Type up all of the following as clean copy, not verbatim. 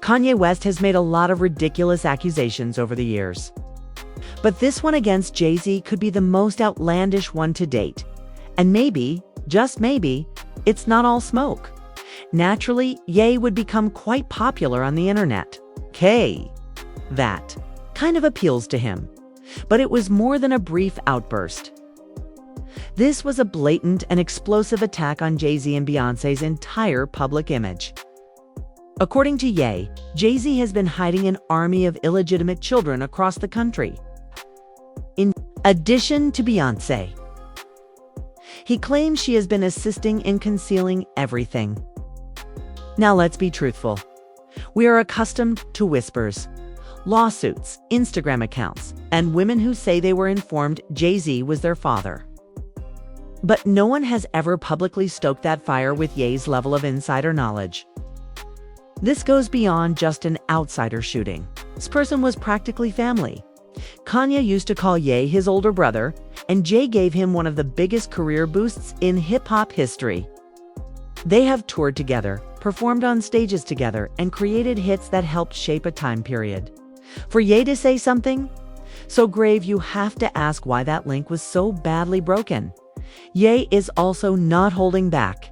Kanye West has made a lot of ridiculous accusations over the years. But this one against Jay-Z could be the most outlandish one to date. And maybe, just maybe, it's not all smoke. Naturally, Ye would become quite popular on the internet. That kind of appeals to him. But it was more than a brief outburst. This was a blatant and explosive attack on Jay-Z and Beyoncé's entire public image. According to Ye, Jay-Z has been hiding an army of illegitimate children across the country. In addition to Beyoncé, he claims she has been assisting in concealing everything. Now let's be truthful. We are accustomed to whispers, lawsuits, Instagram accounts, and women who say they were informed Jay-Z was their father. But no one has ever publicly stoked that fire with Ye's level of insider knowledge. This goes beyond just an outsider shooting. This person was practically family. Kanye used to call Ye his older brother, and Jay gave him one of the biggest career boosts in hip-hop history. They have toured together, performed on stages together, and created hits that helped shape a time period. For Ye to say something so grave, you have to ask why that link was so badly broken. Ye is also not holding back.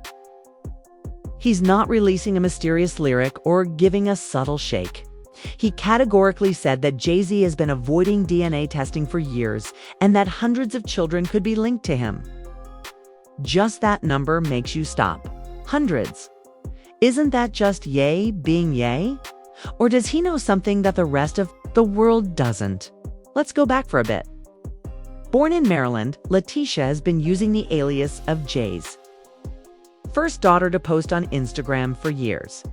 He's not releasing a mysterious lyric or giving a subtle shake. He categorically said that Jay-Z has been avoiding DNA testing for years and that hundreds of children could be linked to him. Just that number makes you stop. Hundreds. Isn't that just Ye being Ye? Or does he know something that the rest of the world doesn't? Let's go back for a bit. Born in Maryland, Letitia has been using the alias of Jay's first daughter to post on Instagram for years.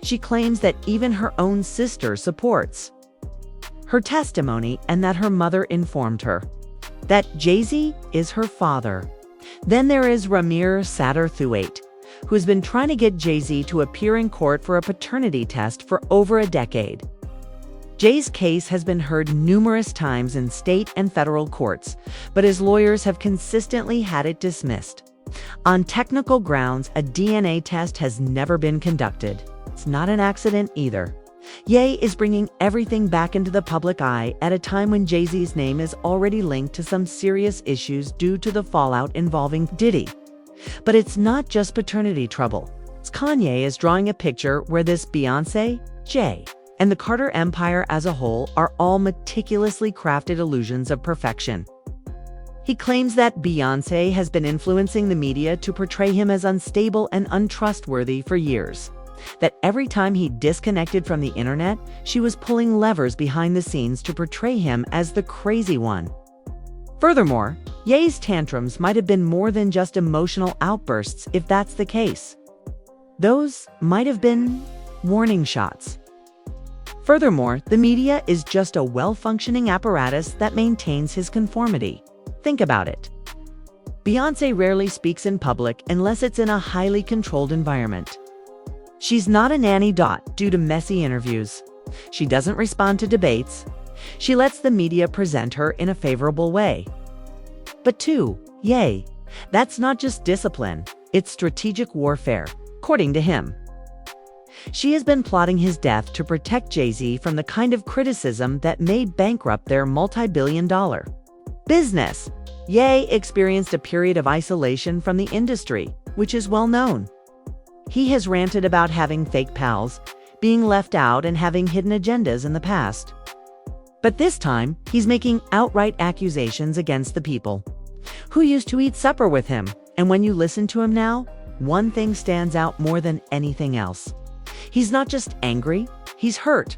She claims that even her own sister supports her testimony and that her mother informed her that Jay-Z is her father. Then there is Ramir Satterthwaite, who has been trying to get Jay-Z to appear in court for a paternity test for over a decade. Jay's case has been heard numerous times in state and federal courts, but his lawyers have consistently had it dismissed. On technical grounds, a DNA test has never been conducted. It's not an accident either. Ye is bringing everything back into the public eye at a time when Jay-Z's name is already linked to some serious issues due to the fallout involving Diddy. But it's not just paternity trouble. Kanye is drawing a picture where this Beyoncé, Jay, and the Carter Empire as a whole are all meticulously crafted illusions of perfection. He claims that Beyoncé has been influencing the media to portray him as unstable and untrustworthy for years. That every time he disconnected from the internet, she was pulling levers behind the scenes to portray him as the crazy one. Furthermore, Ye's tantrums might have been more than just emotional outbursts if that's the case. Those might have been warning shots. Furthermore, the media is just a well-functioning apparatus that maintains his conformity. Think about it. Beyoncé rarely speaks in public unless it's in a highly controlled environment. She's not a nanny due to messy interviews. She doesn't respond to debates. She lets the media present her in a favorable way. But Ye, that's not just discipline, it's strategic warfare, according to him. She has been plotting his death to protect Jay-Z from the kind of criticism that may bankrupt their multi-billion-dollar business. Ye experienced a period of isolation from the industry, which is well known. He has ranted about having fake pals, being left out, and having hidden agendas in the past. But this time, he's making outright accusations against the people who used to eat supper with him. And when you listen to him now, one thing stands out more than anything else. He's not just angry, he's hurt.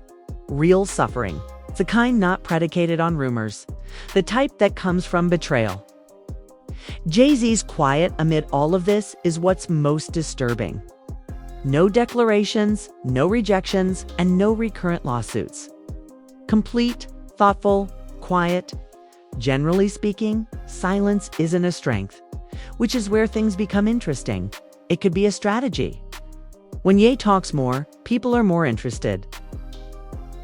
Real suffering. It's a kind not predicated on rumors, the type that comes from betrayal. Jay-Z's quiet amid all of this is what's most disturbing. No declarations, no rejections, and no recurrent lawsuits. Complete, thoughtful, quiet. Generally speaking, silence isn't a strength, which is where things become interesting. It could be a strategy. When Ye talks more, people are more interested.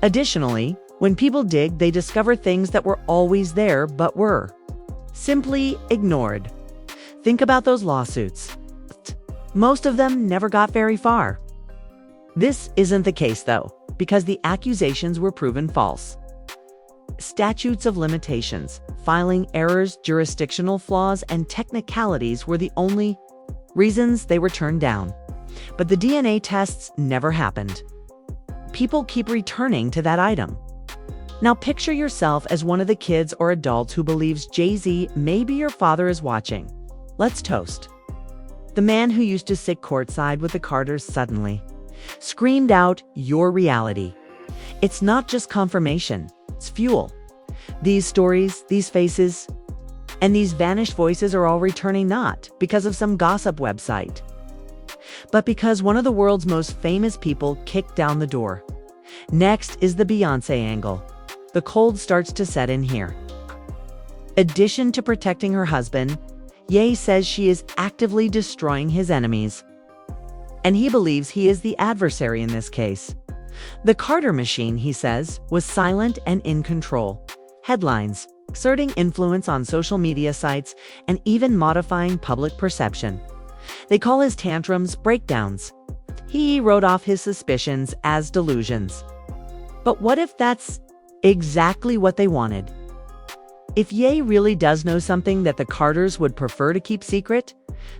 Additionally, when people dig, they discover things that were always there but were simply ignored. Think about those lawsuits. Most of them never got very far. This isn't the case, though. because the accusations were proven false. Statutes of limitations, filing errors, jurisdictional flaws, and technicalities were the only reasons they were turned down. But the DNA tests never happened. People keep returning to that item. Now picture yourself as one of the kids or adults who believes Jay-Z, maybe your father, is watching. Let's toast. The man who used to sit courtside with the Carters suddenly screamed out, "Your reality." It's not just confirmation, it's fuel. These stories, these faces, and these vanished voices are all returning not because of some gossip website, but because one of the world's most famous people kicked down the door. Next is the Beyoncé angle. The cold starts to set in here. Addition to protecting her husband, Ye says she is actively destroying his enemies. And he believes he is the adversary in this case. The Carter machine, he says, was silent and in control. Headlines, exerting influence on social media sites, and even modifying public perception. They call his tantrums breakdowns. He wrote off his suspicions as delusions. But what if that's exactly what they wanted? If Ye really does know something that the Carters would prefer to keep secret,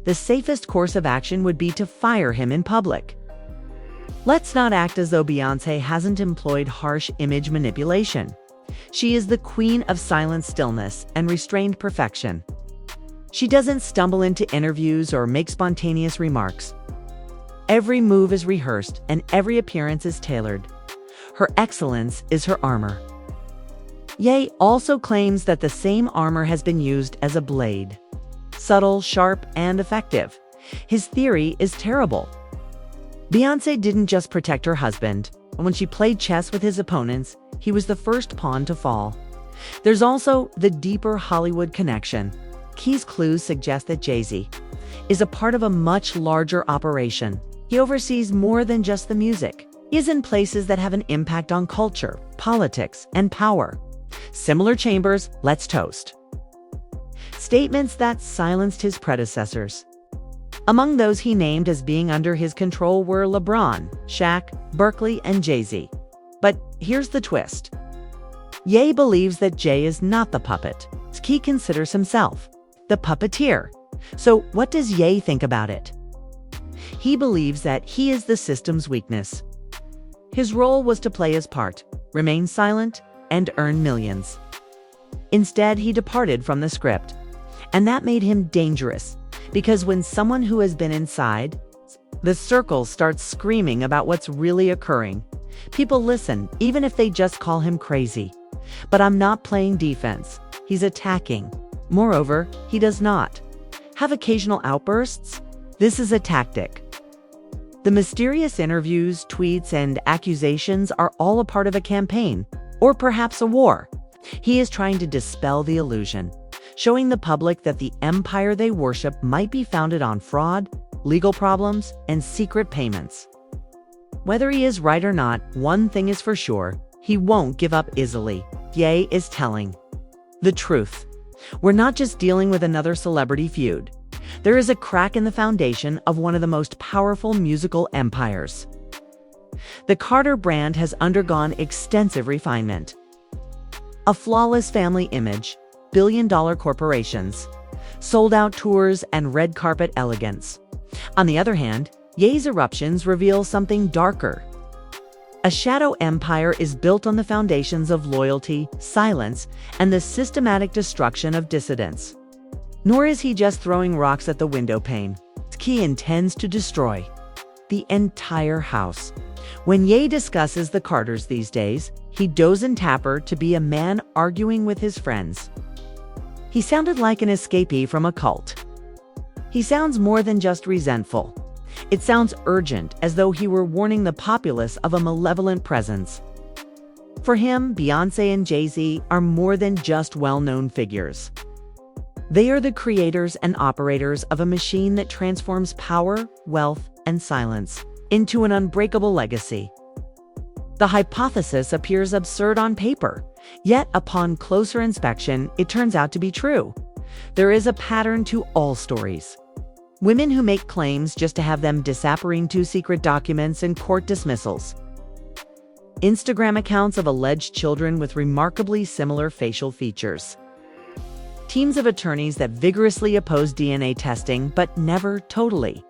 the safest course of action would be to fire him in public. Let's not act as though Beyoncé hasn't employed harsh image manipulation. She is the queen of silent stillness and restrained perfection. She doesn't stumble into interviews or make spontaneous remarks. Every move is rehearsed and every appearance is tailored. Her excellence is her armor. Ye also claims that the same armor has been used as a blade. Subtle, sharp, and effective. His theory is terrible. Beyoncé didn't just protect her husband. When she played chess with his opponents, he was the first pawn to fall. There's also the deeper Hollywood connection. Key's clues suggest that Jay-Z is a part of a much larger operation. He oversees more than just the music. He is in places that have an impact on culture, politics, and power. Similar chambers, let's toast. Statements that silenced his predecessors. Among those he named as being under his control were LeBron, Shaq, Berkeley, and Jay-Z. But here's the twist. Ye believes that Jay is not the puppet. He considers himself the puppeteer. So what does Ye think about it? He believes that he is the system's weakness. His role was to play his part, remain silent, and earn millions. Instead, he departed from the script. And that made him dangerous, because when someone who has been inside the circle starts screaming about what's really occurring, people listen, even if they just call him crazy. But I'm not playing defense. He's attacking. Moreover, he does not have occasional outbursts. This is a tactic. The mysterious interviews, tweets, and accusations are all a part of a campaign, or perhaps a war. He is trying to dispel the illusion, showing the public that the empire they worship might be founded on fraud, legal problems, and secret payments. Whether he is right or not, one thing is for sure, he won't give up easily. Ye is telling the truth. We're not just dealing with another celebrity feud. There is a crack in the foundation of one of the most powerful musical empires. The Carter brand has undergone extensive refinement. A flawless family image, billion-dollar corporations, sold-out tours, and red carpet elegance. On the other hand, Ye's eruptions reveal something darker. A shadow empire is built on the foundations of loyalty, silence, and the systematic destruction of dissidents. Nor is he just throwing rocks at the window pane. He intends to destroy the entire house. When Ye discusses the Carters these days, he doesn't Tapper to be a man arguing with his friends. He sounded like an escapee from a cult. He sounds more than just resentful. It sounds urgent, as though he were warning the populace of a malevolent presence. For him, Beyoncé and Jay-Z are more than just well-known figures. They are the creators and operators of a machine that transforms power, wealth, and silence into an unbreakable legacy. The hypothesis appears absurd on paper, yet upon closer inspection, it turns out to be true. There is a pattern to all stories. Women who make claims just to have them disappearing to secret documents and court dismissals. Instagram accounts of alleged children with remarkably similar facial features. Teams of attorneys that vigorously oppose DNA testing, but never totally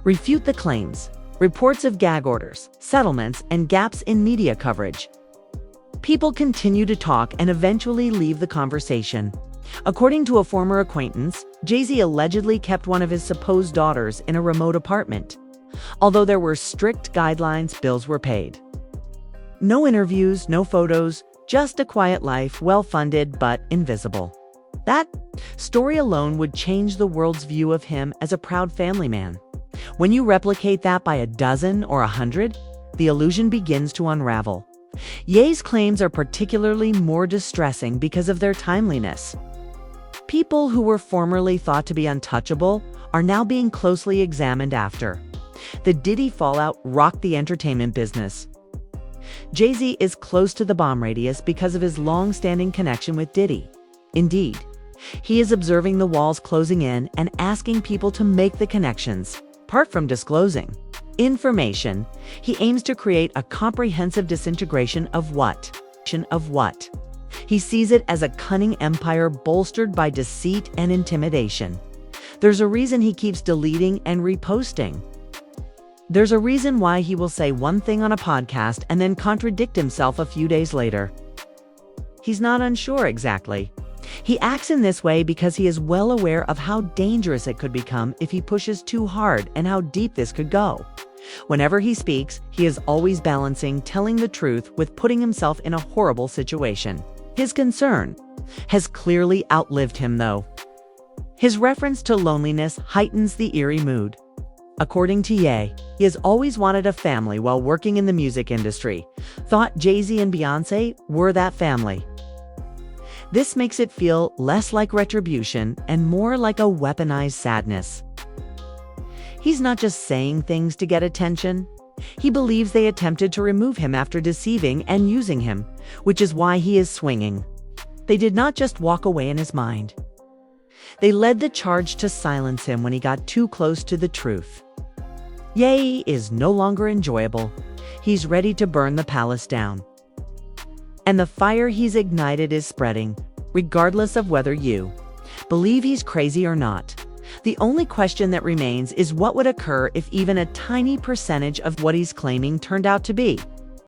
refute the claims. Reports of gag orders, settlements, and gaps in media coverage. People continue to talk and eventually leave the conversation. According to a former acquaintance, Jay-Z allegedly kept one of his supposed daughters in a remote apartment. Although there were strict guidelines, bills were paid. No interviews, no photos, just a quiet life, well-funded but invisible. That story alone would change the world's view of him as a proud family man. When you replicate that by a dozen or 100, the illusion begins to unravel. Ye's claims are particularly more distressing because of their timeliness. People who were formerly thought to be untouchable are now being closely examined after. The Diddy fallout rocked the entertainment business. Jay-Z is close to the bomb radius because of his long-standing connection with Diddy. Indeed, he is observing the walls closing in and asking people to make the connections. Apart from disclosing information, he aims to create a comprehensive disintegration of what? He sees it as a cunning empire bolstered by deceit and intimidation. There's a reason he keeps deleting and reposting. There's a reason why he will say one thing on a podcast and then contradict himself a few days later. He's not unsure exactly. He acts in this way because he is well aware of how dangerous it could become if he pushes too hard and how deep this could go. Whenever he speaks, he is always balancing telling the truth with putting himself in a horrible situation. His concern has clearly outlived him, though. His reference to loneliness heightens the eerie mood. According to Ye, he has always wanted a family while working in the music industry, thought Jay-Z and Beyoncé were that family. This makes it feel less like retribution and more like a weaponized sadness. He's not just saying things to get attention. He believes they attempted to remove him after deceiving and using him, which is why he is swinging. They did not just walk away in his mind. They led the charge to silence him when he got too close to the truth. Ye is no longer enjoyable. He's ready to burn the palace down. And the fire he's ignited is spreading, regardless of whether you believe he's crazy or not. The only question that remains is what would occur if even a tiny percentage of what he's claiming turned out to be